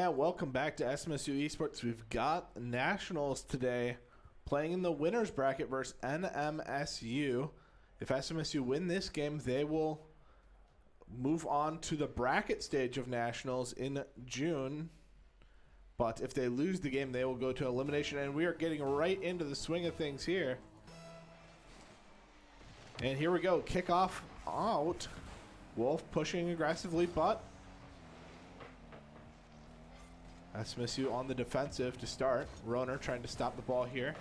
And welcome back to SMSU Esports. We've got Nationals today playing in the winners bracket versus NMSU. If SMSU win this game, they will move on to the bracket stage of Nationals in June. But if they lose the game, they will go to elimination. And we are getting right into the swing of things here. And here we go. Kickoff out. Wolf pushing aggressively, but SMSU on the defensive to start. Roner trying to stop the ball here.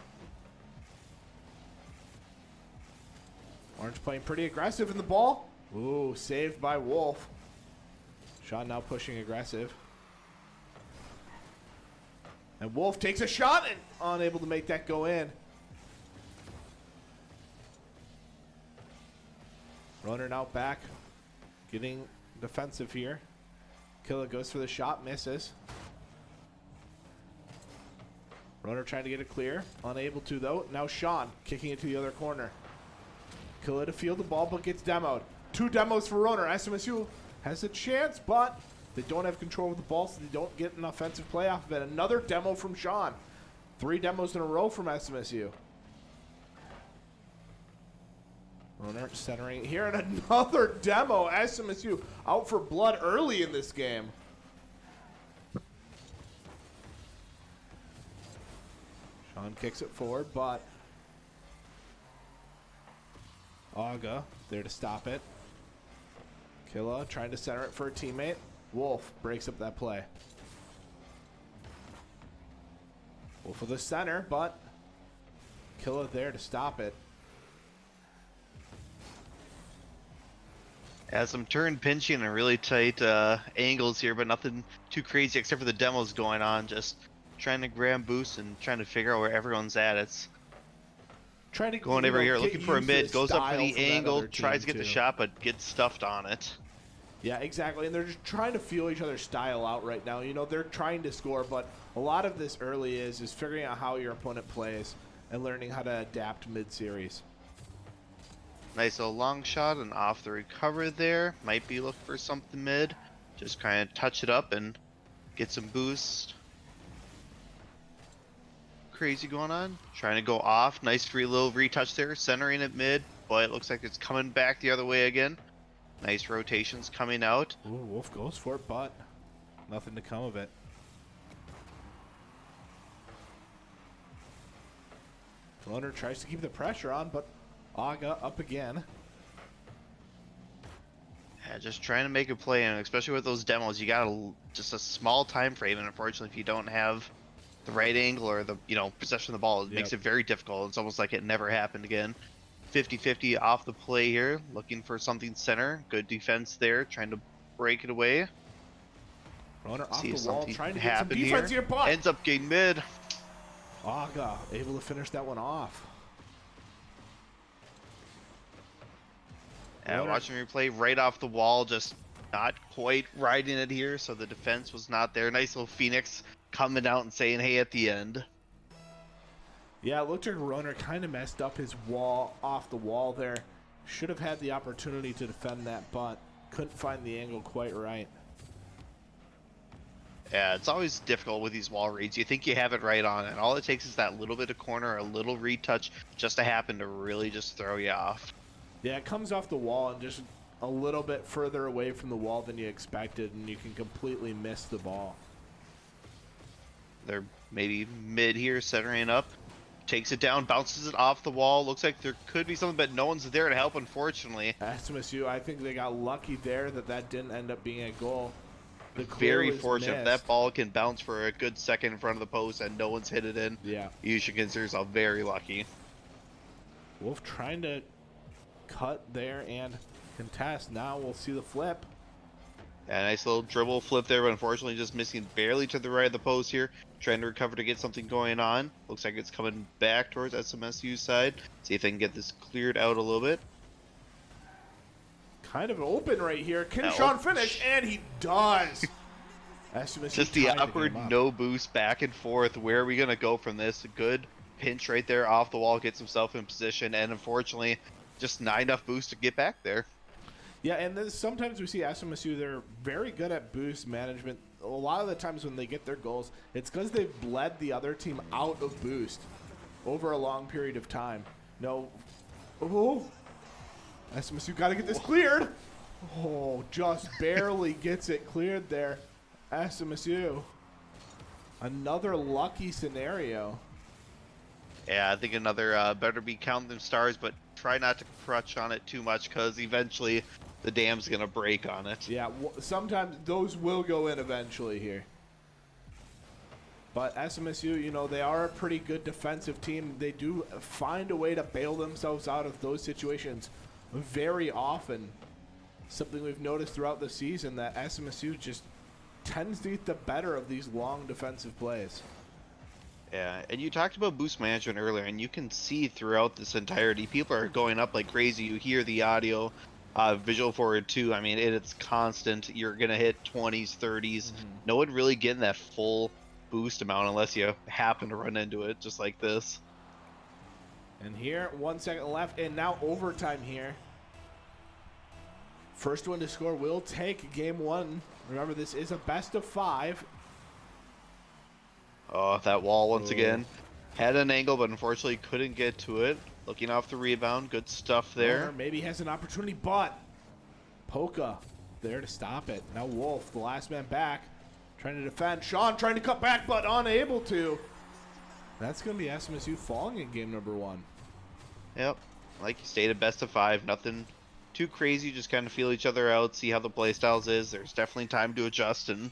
Orange playing pretty aggressive in the ball. Ooh, saved by Wolf. Sean now pushing aggressive. And Wolf takes a shot and unable to make that go in. Roner now back, getting defensive here. Killa goes for the shot, misses. Roner trying to get it clear. Unable to, though. Now Sean kicking it to the other corner. Killa to field the ball, but gets demoed. Two demos for Roner. SMSU has a chance, but they don't have control of the ball, so they don't get an offensive play off of it. Another demo from Sean. 3 demos in a row from SMSU. Roner centering here, and another demo. SMSU out for blood early in this game. Sean kicks it forward, but Aga there to stop it. Killa trying to center it for a teammate. Wolf breaks up that play. Wolf with the center, but Killa there to stop it. Yeah, some turn pinching and really tight angles here, but nothing too crazy except for the demos going on. Just trying to grab boost and trying to figure out where everyone's at. It's trying to going over here, looking for a mid, goes up for the angle, tries to get the shot, but gets stuffed on it. Yeah, exactly. And they're just trying to feel each other's style out right now. You know, they're trying to score, but a lot of this early is figuring out how your opponent plays and learning how to adapt mid-series. Nice little long shot and off the recover there. Might be looking for something mid. Just kind of touch it up and get some boost. Crazy going on. Trying to go off. Nice free little retouch there. Centering it mid. But it looks like it's coming back the other way again. Nice rotations coming out. Ooh, Wolf goes for it, but nothing to come of it. Roner tries to keep the pressure on, but Aga up again. Yeah, just trying to make a play, and especially with those demos, you got just a small time frame, and unfortunately, if you don't have the right angle or the possession of the ball, it makes it very difficult. It's almost like it never happened again. 50-50 off the play here, looking for something center. Good defense there, trying to break it away. Roner off the wall, trying to get some here. defense here, but ends up getting mid. Aga able to finish that one off. Yeah, watching replay right off the wall, just not quite riding it here, so the defense was not there. Nice little Phoenix coming out and saying, hey, at the end. Yeah, it looked like Roner kind of messed up his wall off the wall there. Should have had the opportunity to defend that, but couldn't find the angle quite right. Yeah, it's always difficult with these wall reads. You think you have it right on, and all it takes is that little bit of corner, a little retouch just to happen to really just throw you off. Yeah, it comes off the wall and just a little bit further away from the wall than you expected, and you can completely miss the ball. They're maybe mid here, centering up. Takes it down, bounces it off the wall. Looks like there could be something, but no one's there to help, unfortunately. SMSU, I think they got lucky there that didn't end up being a goal. Very fortunate. That ball can bounce for a good second in front of the post, and no one's hit it in. Yeah. You should consider yourself very lucky. Wolf trying to cut there and contest. Now we'll see the flip. Yeah, nice little dribble flip there, but unfortunately just missing barely to the right of the post here. Trying to recover to get something going on. Looks like it's coming back towards SMSU's side. See if they can get this cleared out a little bit. Kind of open right here. Can Sean finish? And he does. SMSU just the awkward no boost back and forth. Where are we going to go from this? A good pinch right there off the wall. Gets himself in position. And unfortunately, just not enough boost to get back there. Yeah, and then sometimes we see SMSU, they're very good at boost management. a lot of the times when they get their goals, it's because they've bled the other team out of boost over a long period of time. No. Oh. SMSU got to get this cleared. Oh, just barely gets it cleared there. SMSU. Another lucky scenario. Yeah, I think another better be counting them stars, but try not to crutch on it too much because eventually the dam's going to break on it. Yeah, sometimes those will go in eventually here. But SMSU, you know, they are a pretty good defensive team. They do find a way to bail themselves out of those situations very often. Something we've noticed throughout the season, that SMSU just tends to get the better of these long defensive plays. Yeah, and you talked about boost management earlier, and you can see throughout this entirety, people are going up like crazy. You hear the audio, visual forward too. I mean, it's constant. You're going to hit 20s, 30s. No one really getting that full boost amount unless you happen to run into it just like this. And here, 1 second left, and now overtime here. First one to score will take game one. Remember, this is a best of 5. Oh, that wall once again. Had an angle, but unfortunately couldn't get to it. Looking off the rebound. Good stuff there. Runner maybe has an opportunity, but Polka there to stop it. Now Wolf, the last man back, trying to defend. Sean trying to cut back, but unable to. That's going to be SMSU falling in game number 1. Yep. Like you stated, best of 5. Nothing too crazy. Just kind of feel each other out, see how the play styles is. There's definitely time to adjust and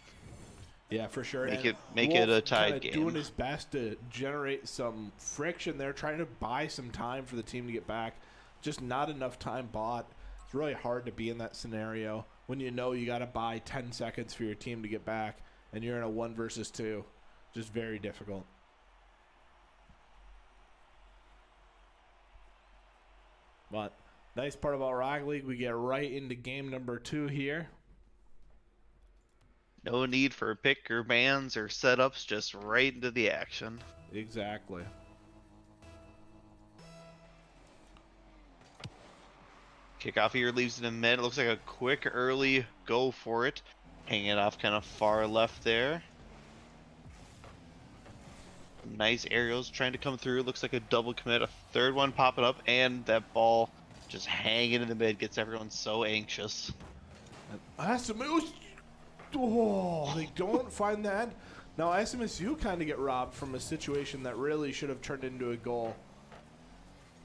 yeah, for sure. Make it a tied game. Doing his best to generate some friction there, trying to buy some time for the team to get back. Just not enough time bought. It's really hard to be in that scenario when you know you got to buy 10 seconds for your team to get back, and you're in a 1 versus 2. Just very difficult. But nice part about Rocket League, we get right into game number 2 here. No need for pick or bans or setups, just right into the action. Exactly. Kickoff here leaves it in mid. It looks like a quick early go for it. Hanging it off kind of far left there. Nice aerials trying to come through. Looks like a double commit. A third one popping up, and that ball just hanging in the mid gets everyone so anxious. SMSU. Oh, they don't find that. Now SMSU kind of get robbed from a situation that really should have turned into a goal.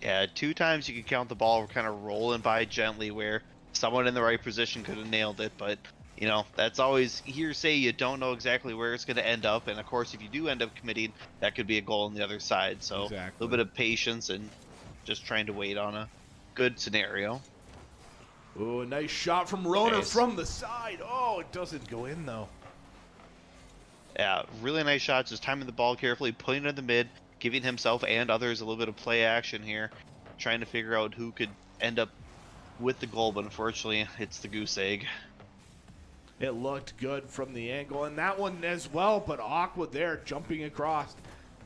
Yeah, 2 times you could count the ball kind of rolling by gently where someone in the right position could have nailed it, but you know, that's always hearsay. You don't know exactly where it's going to end up, and of course if you do end up committing, that could be a goal on the other side. So exactly. A little bit of patience and just trying to wait on a good scenario. Oh, a nice shot from Roner from the side. Oh, it doesn't go in, though. Yeah, really nice shot. Just timing the ball carefully, putting it in the mid, giving himself and others a little bit of play action here, trying to figure out who could end up with the goal, but unfortunately, it's the goose egg. It looked good from the angle, and that one as well, but Aqua there jumping across.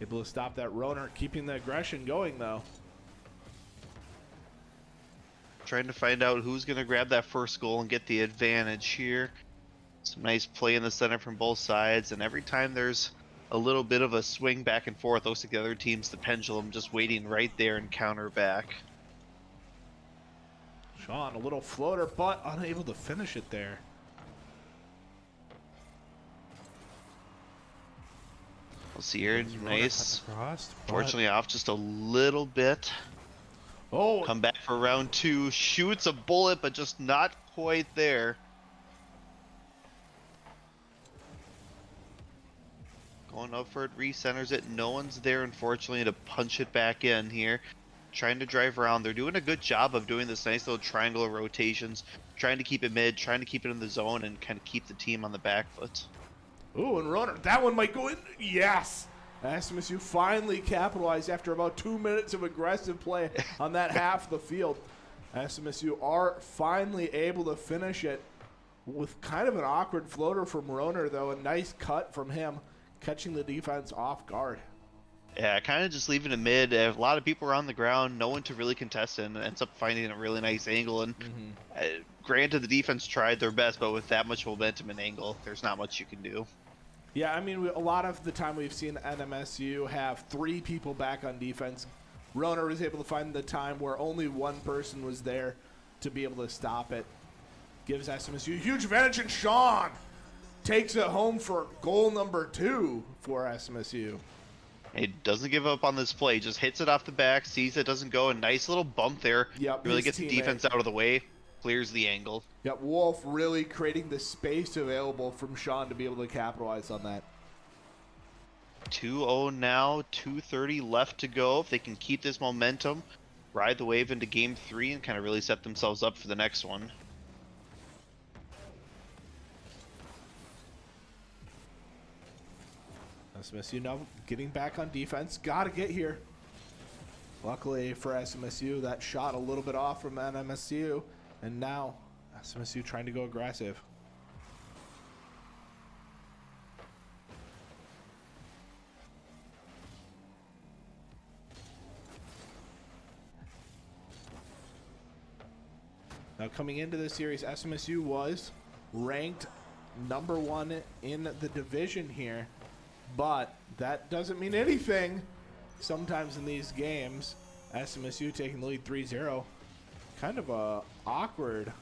Able to stop that Roner, keeping the aggression going, though. Trying to find out who's going to grab that first goal and get the advantage here. Some nice play in the center from both sides, and every time there's a little bit of a swing back and forth, looks like the other team's the pendulum just waiting right there and counter back. Sean, a little floater, but unable to finish it there. We'll see here. Nice. Fortunately off just a little bit. Oh, come back for round 2, shoots a bullet, but just not quite there. Going up for it, recenters it. No one's there, unfortunately, to punch it back in here. Trying to drive around. They're doing a good job of doing this nice little triangle rotations, trying to keep it mid, trying to keep it in the zone, and kind of keep the team on the back foot. Ooh, and Runner, that one might go in. Yes! SMSU finally capitalized after about 2 minutes of aggressive play on that half of the field. SMSU are finally able to finish it with kind of an awkward floater from Roner, though. A nice cut from him, catching the defense off guard. Yeah, kind of just leaving it mid. A lot of people are on the ground, no one to really contest it, and ends up finding a really nice angle. And granted, the defense tried their best, but with that much momentum and angle, there's not much you can do. Yeah, I mean, a lot of the time we've seen NMSU have 3 people back on defense. Roner was able to find the time where only one person was there to be able to stop it. Gives SMSU a huge advantage, and Sean takes it home for goal number 2 for SMSU. He doesn't give up on this play. Just hits it off the back, sees it doesn't go. A nice little bump there. Yep, really his gets the teammate. defense out of the way, clears the angle. Yep, Wolf really creating the space available from Sean to be able to capitalize on that. 2-0 now, 2:30 left to go. If they can keep this momentum, ride the wave into game 3 and kind of really set themselves up for the next one. SMSU now getting back on defense. Got to get here. Luckily for SMSU, that shot a little bit off from NMSU. And now SMSU trying to go aggressive. Now coming into this series, SMSU was ranked number 1 in the division here. But that doesn't mean anything. Sometimes in these games, SMSU taking the lead 3-0. Kind of a awkward.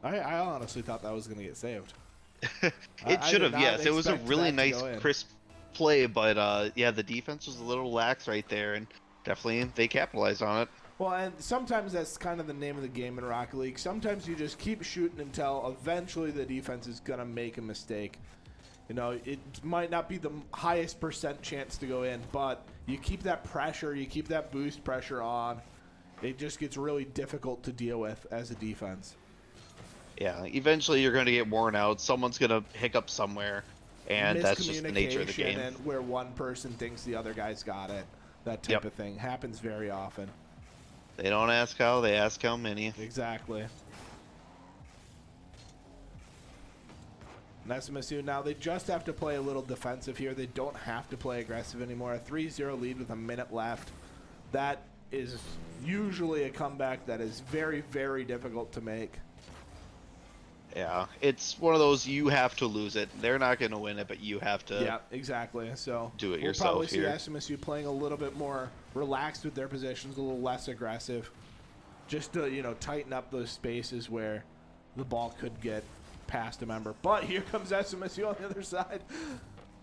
I honestly thought that was going to get saved. It should have, yes. It was a really nice, crisp crisp play, but yeah, the defense was a little lax right there, and definitely they capitalized on it. Well, and sometimes that's kind of the name of the game in Rocket League. Sometimes you just keep shooting until eventually the defense is going to make a mistake. You know, it might not be the highest % chance to go in, but you keep that pressure, you keep that boost pressure on. It just gets really difficult to deal with as a defense. Yeah, eventually you're going to get worn out. Someone's going to hiccup somewhere, and that's just the nature of the game. And where one person thinks the other guy's got it. That type of thing happens very often. They don't ask how, they ask how many. Exactly. And SMSU now, they just have to play a little defensive here. They don't have to play aggressive anymore. A 3-0 lead with a minute left. That is usually a comeback that is very, very difficult to make. Yeah, it's one of those you have to lose it. They're not going to win it, but you have to. Yeah, exactly. So do it we'll yourself probably here. see SMSU playing a little bit more relaxed with their positions, a little less aggressive, just to tighten up those spaces where the ball could get past a member. But here comes SMSU on the other side.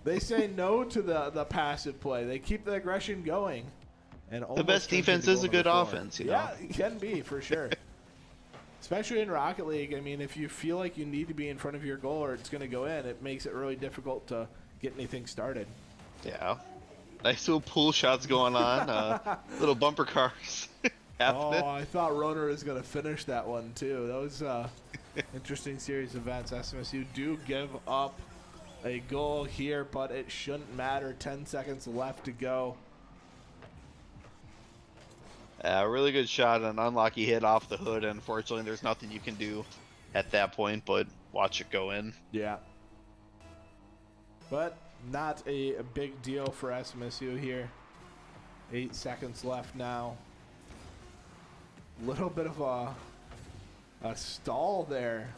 They say no to the passive play. They keep the aggression going. And the best defense is a good offense, you know? Yeah, it can be, for sure. Especially in Rocket League, I mean, if you feel like you need to be in front of your goal or it's going to go in, it makes it really difficult to get anything started. Yeah. Nice little pool shots going on. Little bumper cars happening. Oh, I thought Roner was going to finish that one, too. That was interesting series of events. SMSU do give up a goal here, but it shouldn't matter. 10 seconds left to go. Really good shot, an unlucky hit off the hood. Unfortunately, there's nothing you can do at that point, but watch it go in. Yeah. But not a big deal for SMSU here. 8 seconds left now. Little bit of a stall there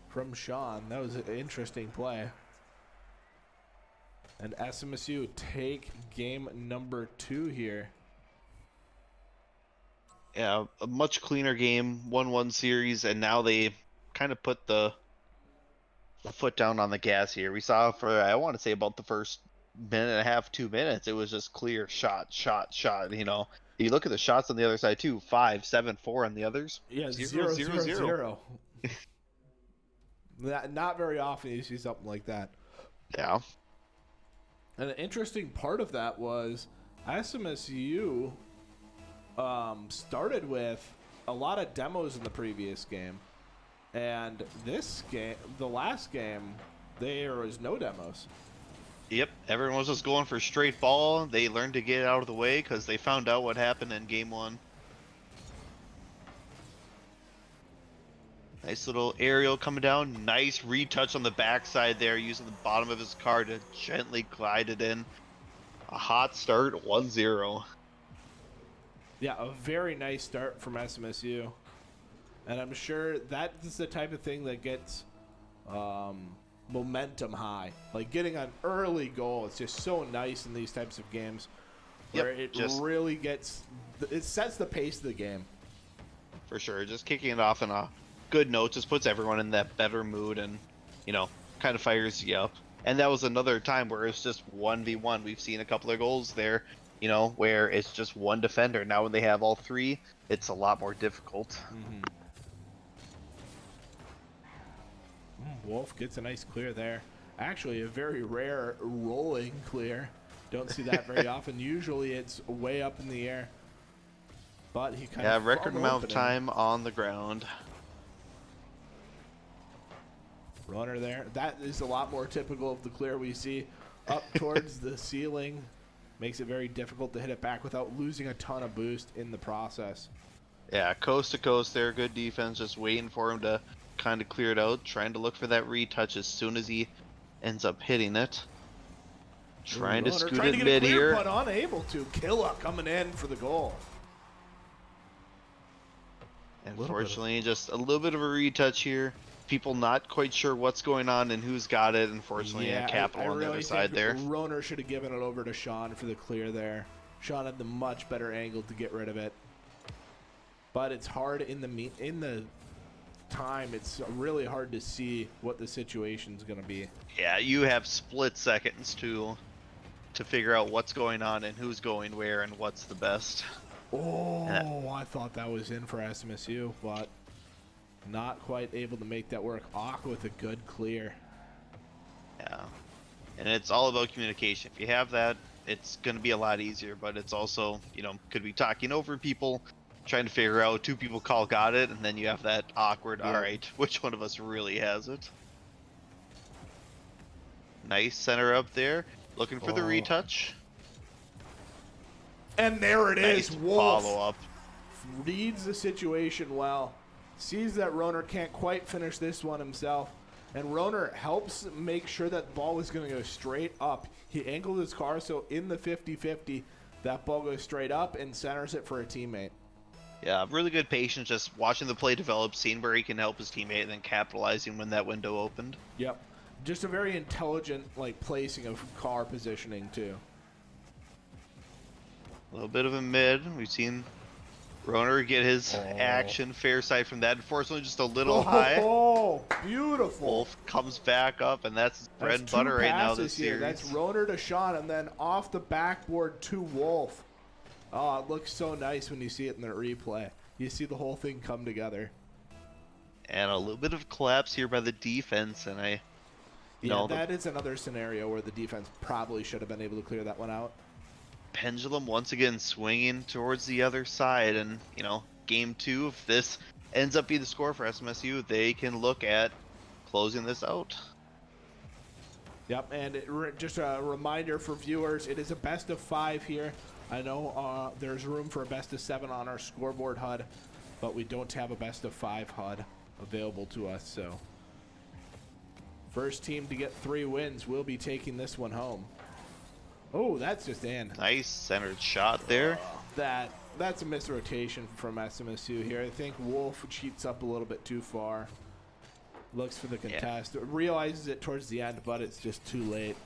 from Sean. That was an interesting play. And SMSU take game number 2 here. Yeah, a much cleaner game, 1-1 series, and now they kind of put the foot down on the gas here. We saw for, I want to say, about the first minute and a half, 2 minutes, it was just clear shot, shot, shot, You look at the shots on the other side, too. 5, 7, 4 on the others. Yeah, 0, 0, 0. Not very often you see something like that. Yeah. And an interesting part of that was SMSU started with a lot of demos in the previous game. And this game, the last game, there was no demos. Yep, everyone was just going for straight ball. They learned to get out of the way because they found out what happened in game 1. Nice little aerial coming down. Nice retouch on the backside there, using the bottom of his car to gently glide it in. A hot start, 1-0. Yeah, a very nice start from SMSU. And I'm sure that is the type of thing that gets momentum high. Like getting an early goal is just so nice in these types of games where it really gets, it sets the pace of the game. For sure. Just kicking it off on a good note just puts everyone in that better mood and, you know, kind of fires you up. And that was another time where it's just 1v1. We've seen a couple of goals there, you know, where it's just one defender. Now when they have all three, it's a lot more difficult. Wolf gets a nice clear there. Actually, a very rare rolling clear. Don't see that very often. Usually it's way up in the air. But he kind of record amount of time on the ground. Runner there. That is a lot more typical of the clear we see up towards the ceiling. Makes it very difficult to hit it back without losing a ton of boost in the process. Yeah, coast to coast there. Good defense. Just waiting for him to kind of clear it out. Trying to look for that retouch as soon as he ends up hitting it. Trying to scoot it mid here. But unable to. Killa coming in for the goal. Unfortunately, just a little bit of a retouch here. People not quite sure what's going on and who's got it. Unfortunately, a capital on the other side there. Roner should have given it over to Sean for the clear there. Sean had the much better angle to get rid of it. But it's hard in the time. It's really hard to see what the situation's going to be. Yeah, you have split seconds to figure out what's going on and who's going where and what's the best. Oh, I thought that was in for SMSU, but not quite able to make that work. Aqua with a good clear. Yeah, and it's all about communication. If you have that, it's going to be a lot easier, but it's also, you know, could be talking over people, trying to figure out two people got it, and then you have that awkward, all right, which one of us really has it? Nice center up there, looking for the retouch. And there it is. Wolf follow up. Reads the situation well. Sees that Roner can't quite finish this one himself. And Roner helps make sure that ball is going to go straight up. He angled his car so in the 50-50, that ball goes straight up and centers it for a teammate. Yeah, really good patience, just watching the play develop, seeing where he can help his teammate, and then capitalizing when that window opened. Yep. Just a very intelligent placing of car positioning, too. A little bit of a mid. We've seen Roner get his action fair side from that. Unfortunately, just a little high. Oh, beautiful. Wolf comes back up, and that's bread and butter right now this series. That's Roner to Sean, and then off the backboard to Wolf. Oh, it looks so nice when you see it in the replay. You see the whole thing come together. And a little bit of collapse here by the defense, and that is another scenario where the defense probably should have been able to clear that one out. Pendulum once again swinging towards the other side, and game 2, if this ends up being the score for SMSU, they can look at closing this out. Yep, and just a reminder for viewers, it is a best of 5 here. I know there's room for a best of 7 on our scoreboard HUD, but we don't have a best of 5 HUD available to us, so first team to get 3 wins will be taking this one home. Oh, that's just in. Nice centered shot there. That's a misrotation from SMSU here. I think Wolf cheats up a little bit too far. Looks for the contest. Yeah. Realizes it towards the end, but it's just too late.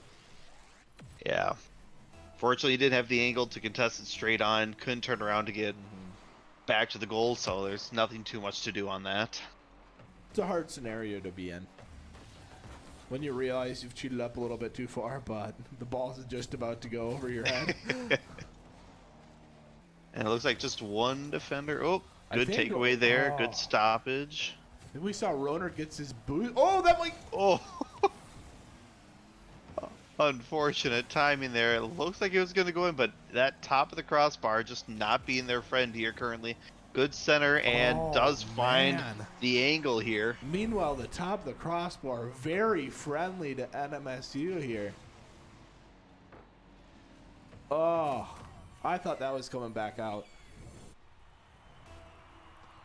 Yeah. Fortunately, he didn't have the angle to contest it straight on. Couldn't turn around to get back to the goal, so there's nothing too much to do on that. It's a hard scenario to be in. When you realize you've cheated up a little bit too far, but the ball's just about to go over your head. And it looks like just one defender. Oh, good takeaway there. Good stoppage. And we saw Roner gets his boot. Oh, that might. Oh. Unfortunate timing there. It looks like it was going to go in, but that top of the crossbar just not being their friend here currently. Good center and does find the angle here. Meanwhile, the top of the crossbar, very friendly to NMSU here. Oh, I thought that was coming back out.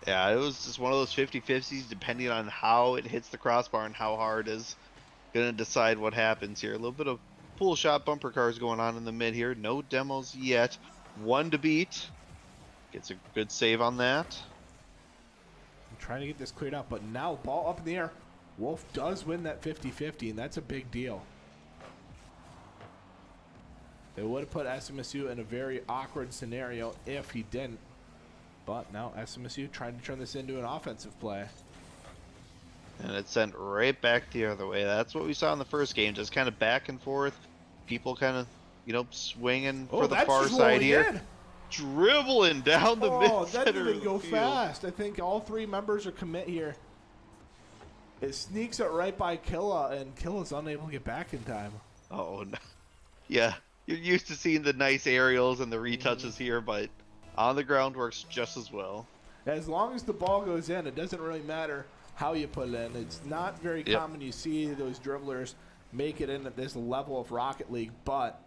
Yeah, it was just one of those 50-50s depending on how it hits the crossbar and how hard is going to decide what happens here. A little bit of pull shot bumper cars going on in the mid here. No demos yet. One to beat. Gets a good save on that. I'm trying to get this cleared out, but now ball up in the air. Wolf does win that 50-50, and that's a big deal. It would have put SMSU in a very awkward scenario if he didn't. But now SMSU trying to turn this into an offensive play. And it's sent right back the other way. That's what we saw in the first game, just kind of back and forth. People kind of, you know, swinging for the far side here. Dribbling down the mid. Oh, that didn't go fast. I think all three members are commit here. It sneaks it right by Killa, and Killa's unable to get back in time. Oh, no. Yeah. You're used to seeing the nice aerials and the retouches here, but on the ground works just as well. As long as the ball goes in, it doesn't really matter how you put it in. It's not very common you see those dribblers make it in at this level of Rocket League, but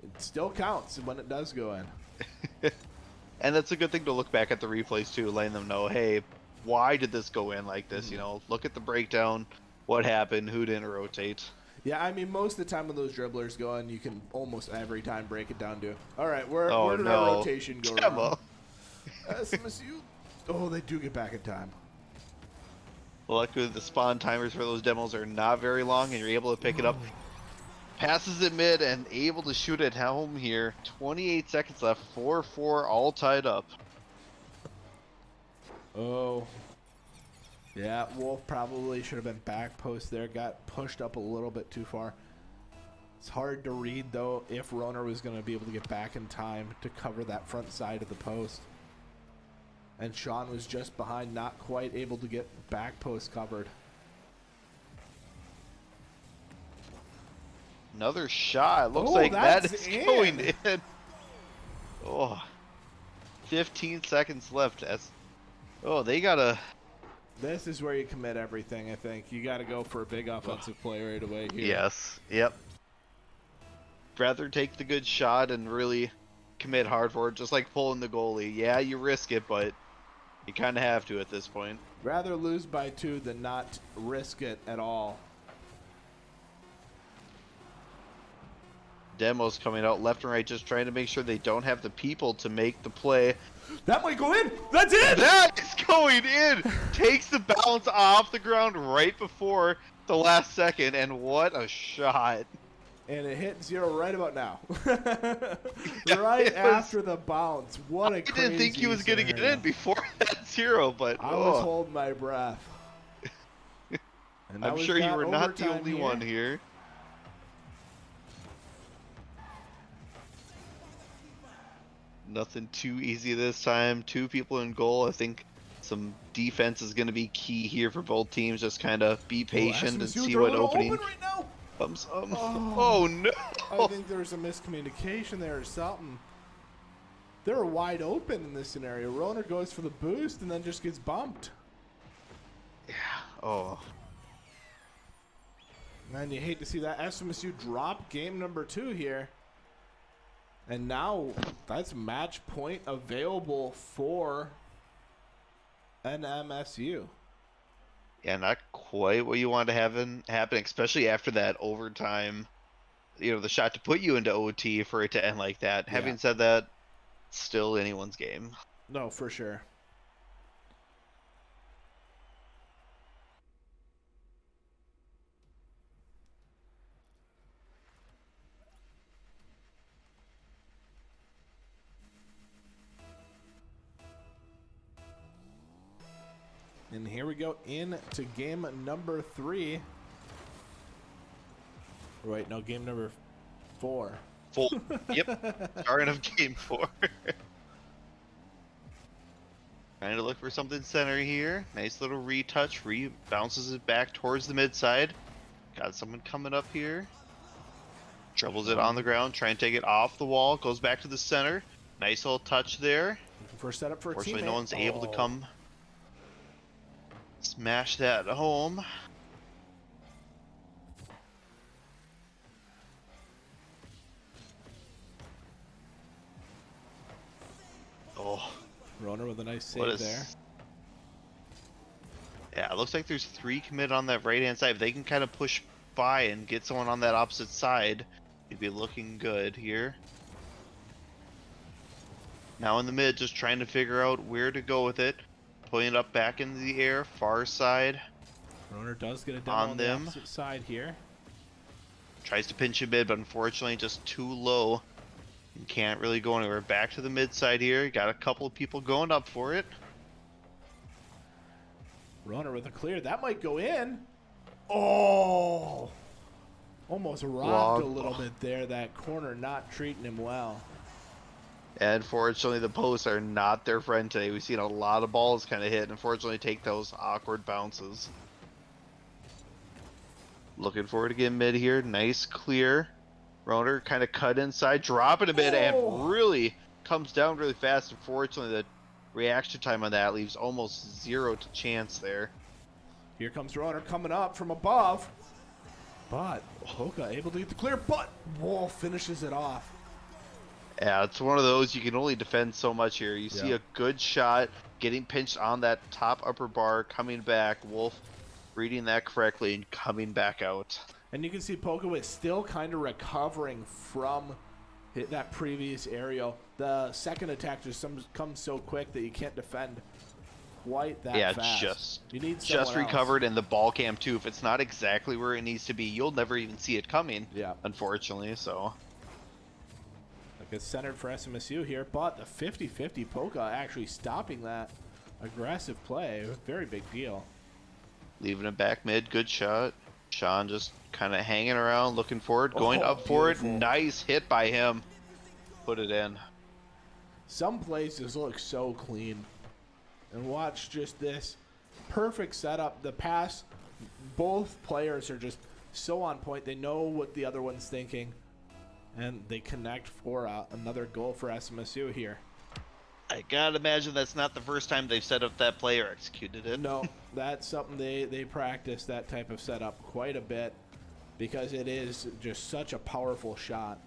it still counts when it does go in. And that's a good thing to look back at the replays too, letting them know, hey, why did this go in like this? You know, look at the breakdown, what happened, who didn't rotate. Yeah, I mean, most of the time when those dribblers go in, you can almost every time break it down to, all right, where did our rotation go wrong? SMSU. Oh, they do get back in time. Luckily, the spawn timers for those demos are not very long, and you're able to pick it up. Passes it mid and able to shoot it home here. 28 seconds left, 4-4, all tied up. Oh. Yeah, Wolf probably should have been back post there. Got pushed up a little bit too far. It's hard to read, though, if Roner was going to be able to get back in time to cover that front side of the post. And Sean was just behind, not quite able to get back post covered. Another shot. Looks like that is going in. Oh. 15 seconds left. Oh, they got to... This is where you commit everything, I think. You got to go for a big offensive play right away here. Yes. Yep. Rather take the good shot and really commit hard for it, just like pulling the goalie. Yeah, you risk it, but you kind of have to at this point. Rather lose by 2 than not risk it at all. Demos coming out left and right, just trying to make sure they don't have the people to make the play. That might go in. That's it. That is going in. Takes the bounce off the ground right before the last second, and what a shot. And it hit 0 right about now. Right after the bounce. What a crazy I didn't think he was going to get in before that 0, but I was holding my breath. I'm sure you were not the only one here. Nothing too easy this time. 2 people in goal. I think some defense is going to be key here for both teams. Just kind of be patient and see what opening comes up. Oh no! I think there's a miscommunication there or something. They're wide open in this scenario. Roner goes for the boost and then just gets bumped. Yeah. Oh. Man, you hate to see that. SMSU drop game number 2 here. And now that's match point available for NMSU. Yeah, not quite what you want to have happen, especially after that overtime, you know, the shot to put you into OT for it to end like that. Yeah. Having said that, still anyone's game. No, for sure. And here we go into game number 3. Wait, no, game number 4. 4. Yep. Starting of game 4. Trying to look for something center here. Nice little retouch. Bounces it back towards the mid side. Got someone coming up here. Troubles it on the ground. Try and take it off the wall. Goes back to the center. Nice little touch there. Looking for a setup for a teammate. Fortunately, no one's able to come smash that home. Oh. Roner with a nice save there. Yeah, it looks like there's 3 commit on that right-hand side. If they can kind of push by and get someone on that opposite side, you'd be looking good here. Now in the mid, just trying to figure out where to go with it. Pulling it up back into the air, far side. Roner does get a demo On on the them. opposite side here. Tries to pinch a mid, but unfortunately just too low. You can't really go anywhere. Back to the mid side here. Got a couple of people going up for it. Roner with a clear. That might go in. Oh! Almost robbed a little bit there. That corner not treating him well. And unfortunately, the posts are not their friend today. We've seen a lot of balls kind of hit, and unfortunately take those awkward bounces. Looking forward to getting mid here. Nice clear. Roner kind of cut inside, dropping a bit, and really comes down really fast. Unfortunately, the reaction time on that leaves almost zero to chance there. Here comes Roner coming up from above. But Hoka able to get the clear, but Wolf finishes it off. Yeah, it's one of those you can only defend so much here. You see a good shot, getting pinched on that top upper bar, coming back. Wolf reading that correctly and coming back out. And you can see Poka is still kind of recovering from that previous aerial. The second attack just comes so quick that you can't defend quite that fast. You need just recovered in the ball cam too. If it's not exactly where it needs to be, you'll never even see it coming. Yeah. Unfortunately, so. It's centered for SMSU here, but the 50-50 Poka actually stopping that aggressive play. Very big deal. Leaving it back mid, good shot. Sean just kind of hanging around, looking forward, going up for it. Nice hit by him. Put it in. Some plays just look so clean. And watch just this perfect setup. The pass, both players are just so on point. They know what the other one's thinking. And they connect for another goal for SMSU here. I gotta imagine that's not the first time they've set up that play or executed it. No, that's something they practice, that type of setup quite a bit, because it is just such a powerful shot.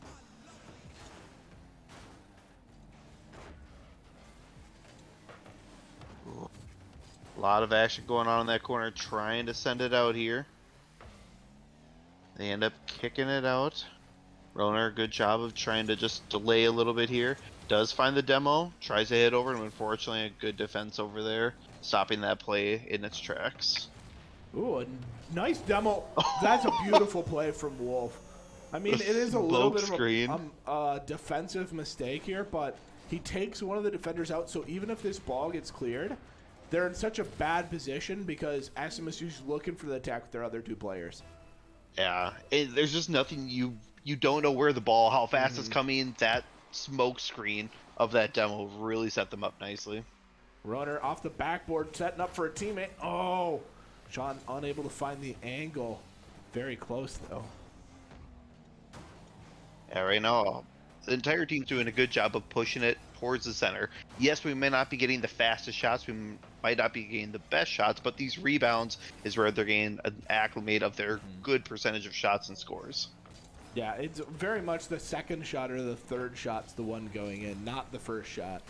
A lot of action going on in that corner, trying to send it out here. They end up kicking it out. Roner, good job of trying to just delay a little bit here. Does find the demo, tries to hit over, and unfortunately a good defense over there, stopping that play in its tracks. Ooh, a nice demo. That's a beautiful play from Wolf. I mean, it is a little bit of a defensive mistake here, but he takes one of the defenders out, so even if this ball gets cleared, they're in such a bad position because SMSU's looking for the attack with their other two players. Yeah, there's just nothing you don't know where the ball, how fast it's coming. That smoke screen of that demo really set them up nicely. Runner off the backboard, setting up for a teammate. Oh, Sean unable to find the angle. Very close, though. Yeah, right now, the entire team's doing a good job of pushing it towards the center. Yes, we may not be getting the fastest shots. We might not be getting the best shots, but these rebounds is where they're getting an acclimate of their good percentage of shots and scores. Yeah, it's very much the second shot or the third shot's the one going in, not the first shot.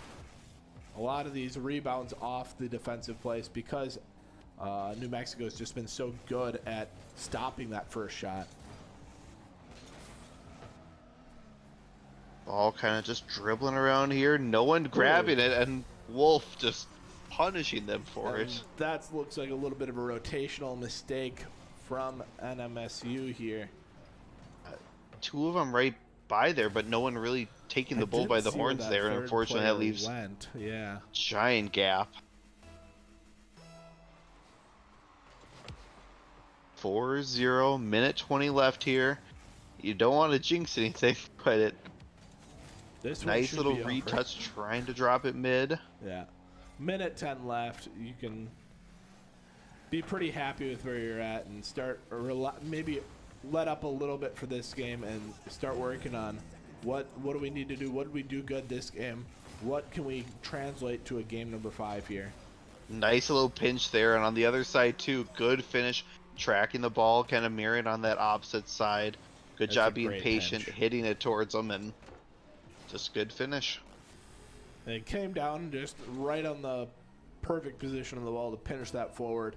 A lot of these rebounds off the defensive plays because New Mexico has just been so good at stopping that first shot. Ball kind of just dribbling around here. No one grabbing it, and Wolf just punishing them for it. That looks like a little bit of a rotational mistake from NMSU here. Two of them right by there, but no one really taking the bull by the horns there, and unfortunately that leaves giant gap. 4-0, minute 20 left here. You don't want to jinx anything, but nice little retouch trying to drop it mid. Yeah, minute 10 left. You can be pretty happy with where you're at and start maybe let up a little bit for this game and start working on what do we need to do, what did we do good this game, what can we translate to a game number 5 here. Nice little pinch there, and on the other side too, good finish, tracking the ball, kind of mirroring on that opposite side. Good job being patient, hitting it towards them, and just good finish. And it came down just right on the perfect position on the ball to finish that forward.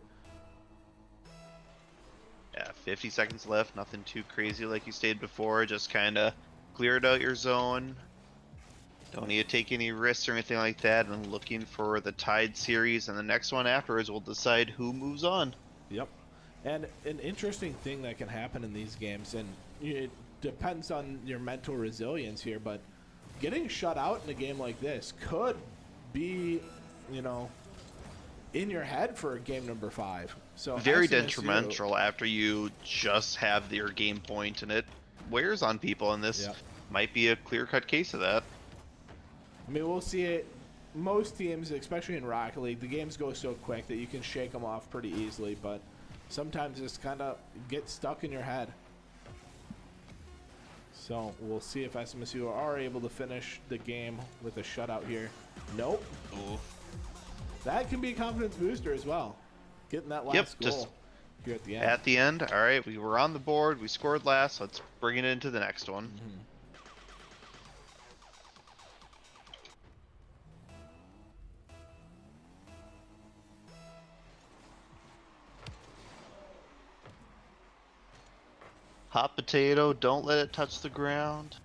Yeah, 50 seconds left. Nothing too crazy like you stated before. Just kind of cleared out your zone. Don't need to take any risks or anything like that, and looking for the tied series, and the next one afterwards will decide who moves on. Yep. And an interesting thing that can happen in these games, and it depends on your mental resilience here, but getting shut out in a game like this could be, you know, in your head for game number 5. So Very SMSU detrimental after you just have your game point, and it wears on people, and this Yep. might be a clear-cut case of that. I mean, we'll see it. Most teams, especially in Rocket League, the games go so quick that you can shake them off pretty easily, but sometimes it's kind of get stuck in your head. So we'll see if SMSU are able to finish the game with a shutout here. Nope. Ooh. That can be a confidence booster as well. Getting that last Yep, goal just here at the end. At the end, all right, we were on the board, we scored last, let's bring it into the next one. Hot potato, don't let it touch the ground.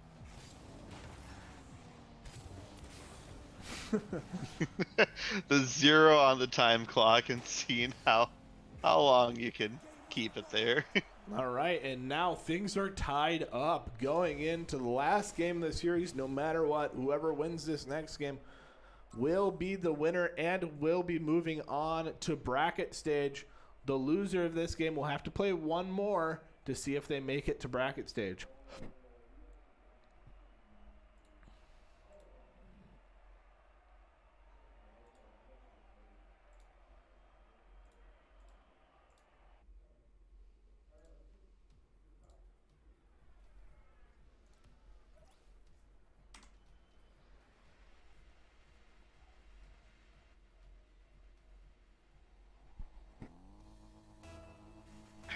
The 0 on the time clock, and seeing how long you can keep it there. All right, and now things are tied up going into the last game of the series. No matter what, whoever wins this next game will be the winner and will be moving on to bracket stage. The loser of this game will have to play one more to see if they make it to bracket stage.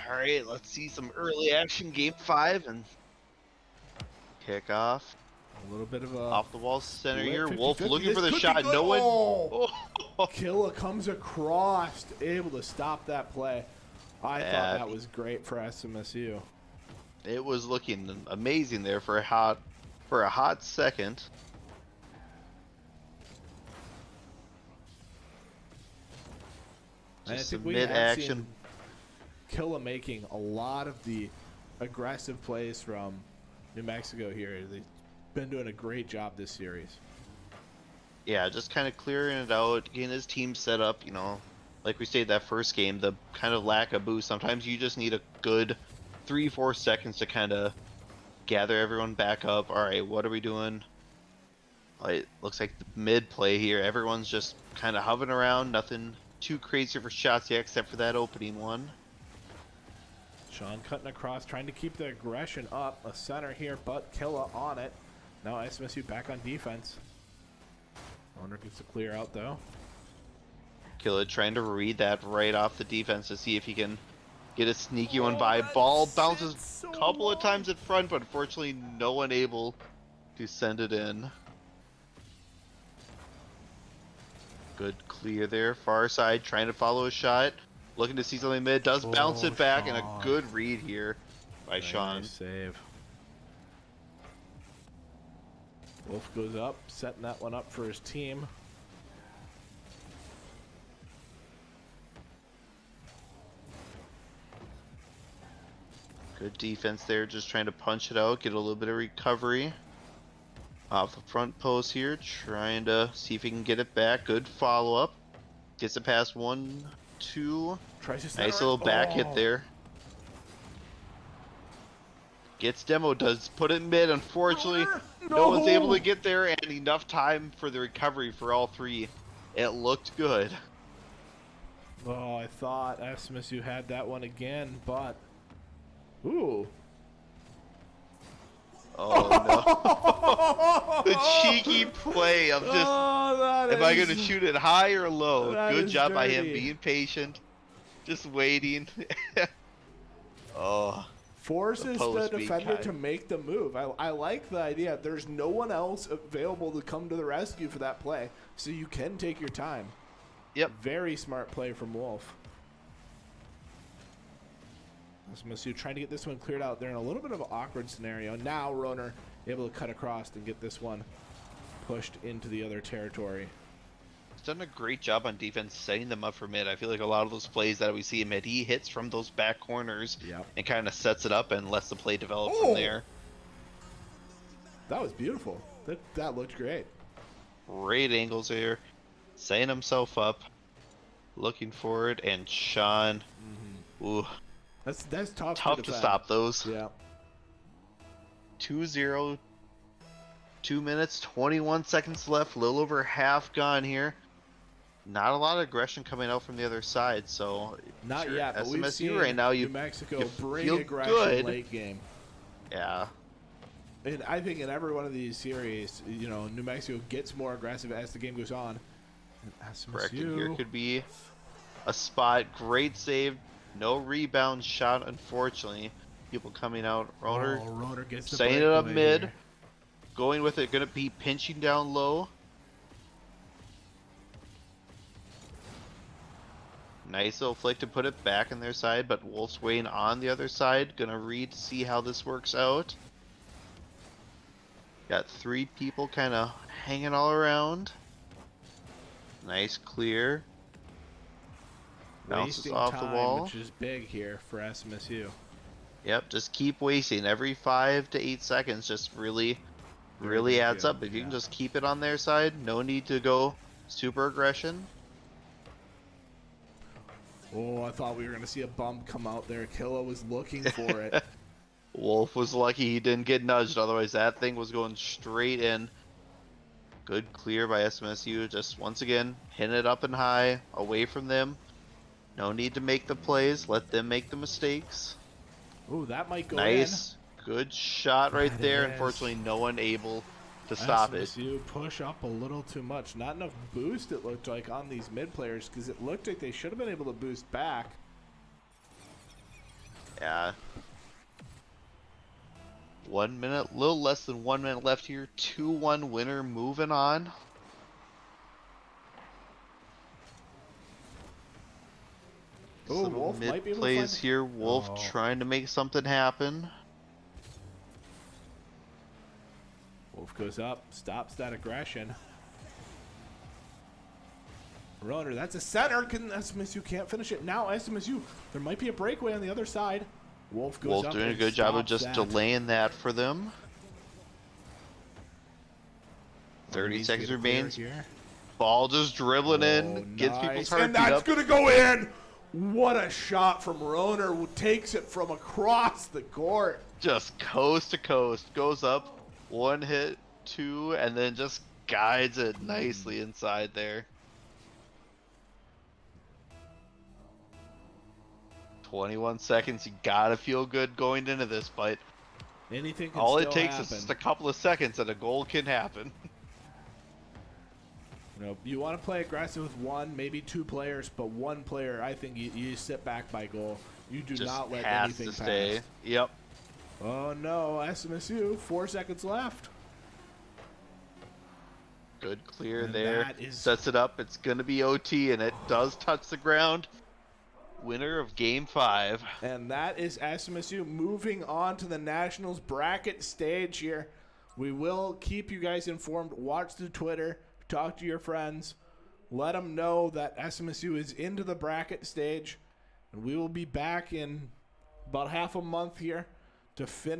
All right, let's see some early action, game 5, and kick off. A little bit of a Off the wall center split, here. 50-50. Wolf looking This for the could be shot. good. No one. Oh! Killa comes across, able to stop that play. I thought that was great for SMSU. It was looking amazing there for a hot second. And I Just think some we have mid-action. seen Killa making a lot of the aggressive plays from New Mexico here. They've been doing a great job this series. Yeah, just kind of clearing it out, getting his team set up, you know, like we stated that first game, the kind of lack of boost. Sometimes you just need a good 3-4 seconds to kind of gather everyone back up. All right, what are we doing? It looks like the mid play here. Everyone's just kind of hovering around, nothing too crazy for shots yet, except for that opening one. Sean cutting across, trying to keep the aggression up. A center here, but Killa on it. Now SMSU back on defense. Owner gets a clear out though. Killa trying to read that right off the defense to see if he can get a sneaky one by. Ball bounces a couple of times in front, but unfortunately no one able to send it in. Good clear there. Far side trying to follow a shot. Looking to see something mid. Does bounce it back, and a good read here by Sean. Nice save. Wolf goes up, setting that one up for his team. Good defense there, just trying to punch it out, get a little bit of recovery. Off the front post here, trying to see if he can get it back. Good follow-up. Gets it past 1, 2. Tries to Nice little back hit there. Gets demo, does put it mid. Unfortunately, no one's able to get there, and enough time for the recovery for all three. It looked good. Oh, I thought SMSU had that one again, but... Ooh. Oh, no. The cheeky play of just, am I going to shoot it high or low? Good job by him being patient, just waiting. Oh. Forces the defender to make the move. I like the idea. There's no one else available to come to the rescue for that play, so you can take your time. Yep. Very smart play from Wolf. SMSU trying to get this one cleared out. They're in a little bit of an awkward scenario. Now Roner able to cut across and get this one pushed into the other territory. He's done a great job on defense setting them up for mid. I feel like a lot of those plays that we see in mid, he hits from those back corners and kind of sets it up and lets the play develop from there. That was beautiful. That looked great. Great angles here. Setting himself up. Looking forward, and Sean. Ooh. That's tough. Tough to stop those. Yeah. 2-0. 2 minutes, 21 seconds left. A little over half gone here. Not a lot of aggression coming out from the other side, so not yet. But SMSU we've seen right now, New Mexico bring feel aggression good. late game. Yeah. And I think in every one of these series, you know, New Mexico gets more aggressive as the game goes on. Correct. And here could be a spot. Great save. No rebound shot, unfortunately. People coming out. Roner gets the setting it up mid. Here. Going with it. Going to be pinching down low. Nice little flick to put it back on their side, but Wolf's waiting on the other side. Gonna read to see how this works out. Got 3 people kind of hanging all around. Nice clear. Bounces Wasting off time, the wall. which is big here for SMSU. Yep, just keep wasting. Every 5 to 8 seconds just really adds up. If you can just keep it on their side, no need to go super aggression. Oh, I thought we were going to see a bump come out there. Killa was looking for it. Wolf was lucky he didn't get nudged, otherwise that thing was going straight in. Good clear by SMSU, just once again, hitting it up and high, away from them. No need to make the plays, let them make the mistakes. Ooh, that might go nice, good shot right That there. is. Unfortunately, no one able to stop it. SMSU push up a little too much. Not enough boost, it looked like, on these mid players, because it looked like they should have been able to boost back. Yeah. 1 minute, little less than 1 minute left here. 2-1 winner moving on. Oh, Some Wolf mid might be able to plays find... here. Wolf trying to make something happen. Wolf goes up, stops that aggression. Roner, that's a center. SMSU can't finish it. Now SMSU, there might be a breakaway on the other side. Wolf goes up. Wolf doing a and good job of stops just that. delaying that for them. 30 seconds remains. Ball just dribbling in, gets people's heartbeat and that's up. gonna go in. What a shot from Roner, who takes it from across the court. Just coast to coast, goes up, 1 hit, 2, and then just guides it nicely inside there. 21 seconds, you gotta feel good going into this, but anything can all still it takes happen. is just a couple of seconds and a goal can happen. You know, you want to play aggressive with 1, maybe 2 players, but 1 player, I think you sit back by goal. You do Just not let has anything to stay. pass. Yep. Oh no, SMSU, 4 seconds left. Good clear And there. that is- Sets it up. It's going to be OT, and it does touch the ground. Winner of Game 5. And that is SMSU moving on to the Nationals bracket stage here. We will keep you guys informed. Watch the Twitter. Talk to your friends. Let them know that SMSU is into the bracket stage. And we will be back in about half a month here to finish.